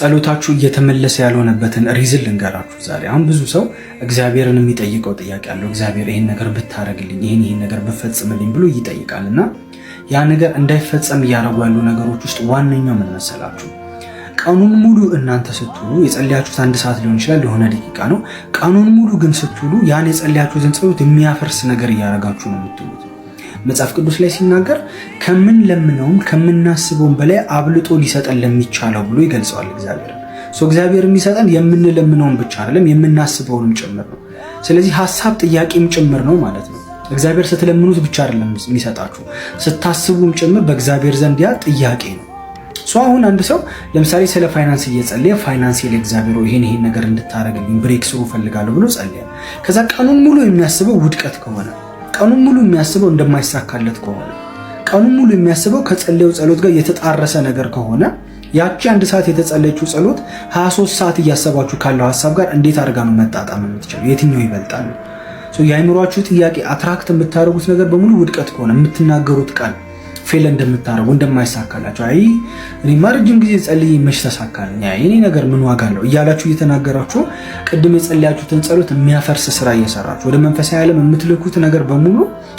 ጸሎታችሁ እየተመለሰ ያልሆነበትን ሪዝን ልንገራችሁ ዛሬ። አሁን ብዙ ሰው እግዚአብሔርን የሚጠይቀው ጥያቄ አለው። እግዚአብሔር ይሄን ነገር ብታረግልኝ፣ ይሄን ነገር ብፈጽምልኝ ብሎ ይጠይቃልና ያ ነገር እንዳይፈጸም እያደረጉ ያሉ ነገሮች ውስጥ ዋነኛው ምን መሰላችሁ? ቀኑን ሙሉ እናንተ ስትውሉ የጸለያችሁት 1 ሰዓት ሊሆን ይችላል፣ የሆነ ደቂቃ ነው። ቀኑን ሙሉ ግን ስትውሉ ያን የጸለያችሁትን ጸሎት የሚያፈርስ ነገር እያደረጋችሁ ነው የምትውሉት። መጽሐፍ ቅዱስ ላይ ሲናገር ከምን ለምነውም ከምናስበውም በላይ አብልጦ ሊሰጠን ለሚቻለው ብሎ ይገልጸዋል እግዚአብሔር። እግዚአብሔር የሚሰጠን የምንለምነውን ብቻ አይደለም የምናስበውንም ጭምር ነው። ስለዚህ ሐሳብ ጥያቄም ጭምር ነው ማለት ነው። እግዚአብሔር ስትለምኑት ብቻ አይደለም የሚሰጣችሁ፣ ስታስቡም ጭምር በእግዚአብሔር ዘንድ ያ ጥያቄ ነው። አሁን አንድ ሰው ለምሳሌ ስለ ፋይናንስ እየጸለየ ፋይናንስ ለእግዚአብሔር ይሄን ነገር እንድታረግልኝ ብሬክ ስሩ ፈልጋለሁ ብሎ ጸለየ። ከዛ ቀኑን ሙሉ የሚያስበው ውድቀት ከሆነ፣ ቀኑን ሙሉ የሚያስበው እንደማይሳካለት ከሆነ፣ ቀኑን ሙሉ የሚያስበው ከጸለየው ጸሎት ጋር የተጣረሰ ነገር ከሆነ ያቺ 1 ሰዓት የተጸለየችው ጸሎት 23 ሰዓት እያሰባችሁ ካለው ሐሳብ ጋር እንዴት አድርጋ ነው መጣጣም የምትችለው? የትኛው ይበልጣል? የአይምሯችሁ ጥያቄ አትራክት የምታደርጉት ነገር በሙሉ ውድቀት ከሆነ የምትናገሩት ቃል ፌል እንደምታረጉ እንደማይሳካላችሁ፣ አይ እኔማ ረጅም ጊዜ ጸልዬ መች ተሳካልኝ፣ አይ እኔ ነገር ምን ዋጋ አለው እያላችሁ እየተናገራችሁ ቅድም የጸለያችሁትን ጸሎት የሚያፈርስ ስራ እየሰራችሁ ወደ መንፈሳዊ ዓለም የምትልኩት ነገር በሙሉ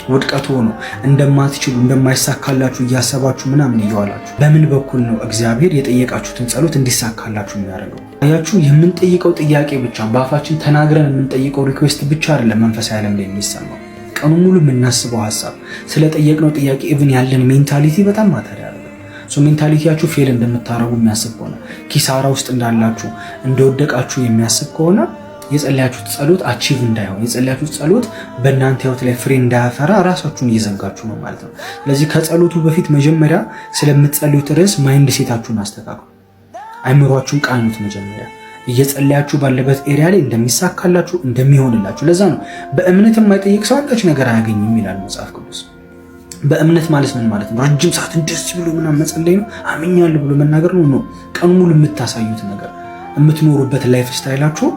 ውድቀት ሆኖ እንደማትችሉ እንደማይሳካላችሁ እያሰባችሁ ምናምን እየዋላችሁ፣ በምን በኩል ነው እግዚአብሔር የጠየቃችሁትን ጸሎት እንዲሳካላችሁ የሚያደርገው? አያችሁ፣ የምንጠይቀው ጥያቄ ብቻ በአፋችን ተናግረን የምንጠይቀው ሪኩዌስት ብቻ አይደለም መንፈሳዊ ዓለም ላይ የሚሰማው። ቀኑ ሙሉ የምናስበው ሐሳብ ስለጠየቅነው ጥያቄ ኢቭን ያለን ሜንታሊቲ በጣም ማተር ያለው ሜንታሊቲያችሁ ፌል እንደምታረጉ የሚያስብ ከሆነ፣ ኪሳራ ውስጥ እንዳላችሁ እንደወደቃችሁ የሚያስብ ከሆነ የጸለያችሁት ጸሎት አቺቭ እንዳይሆን፣ የጸለያችሁት ጸሎት በእናንተ ህይወት ላይ ፍሬ እንዳያፈራ ራሳችሁን እየዘጋችሁ ነው ማለት ነው። ስለዚህ ከጸሎቱ በፊት መጀመሪያ ስለምትጸልዩት ርዕስ ማይንድ ሴታችሁን አስተካክሉ። አይምሯችሁን ቃኙት መጀመሪያ እየጸለያችሁ ባለበት ኤሪያ ላይ እንደሚሳካላችሁ እንደሚሆንላችሁ። ለዛ ነው በእምነት የማይጠይቅ ሰው አንዳች ነገር አያገኝም ይላል መጽሐፍ ቅዱስ። በእምነት ማለት ምን ማለት ነው? ረጅም ሰዓት እንደዚህ ብሎ ምናምን መጸለይ ነው? አምኛለሁ ብሎ መናገር ነው? ቀኑ ሙሉ የምታሳዩት ነገር የምትኖሩበት ላይፍ ስታይላችሁ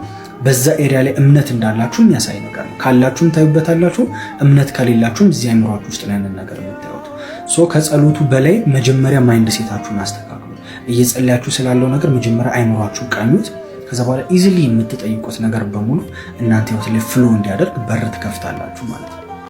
በዛ ኤሪያ ላይ እምነት እንዳላችሁ የሚያሳይ ነገር ነው። ካላችሁም ታዩበታላችሁ፣ እምነት ከሌላችሁም እዚህ አይምሯችሁ ውስጥ ያንን ነገር የምታዩት። ከጸሎቱ በላይ መጀመሪያ ማይንድ ሴታችሁን አስተካክሉ። እየጸለያችሁ ስላለው ነገር መጀመሪያ አይምሯችሁን ቃኙት። ከዛ በኋላ ኢዚሊ የምትጠይቁት ነገር በሙሉ እናንተ ህይወት ላይ ፍሎ እንዲያደርግ በር ትከፍታላችሁ ማለት ነው።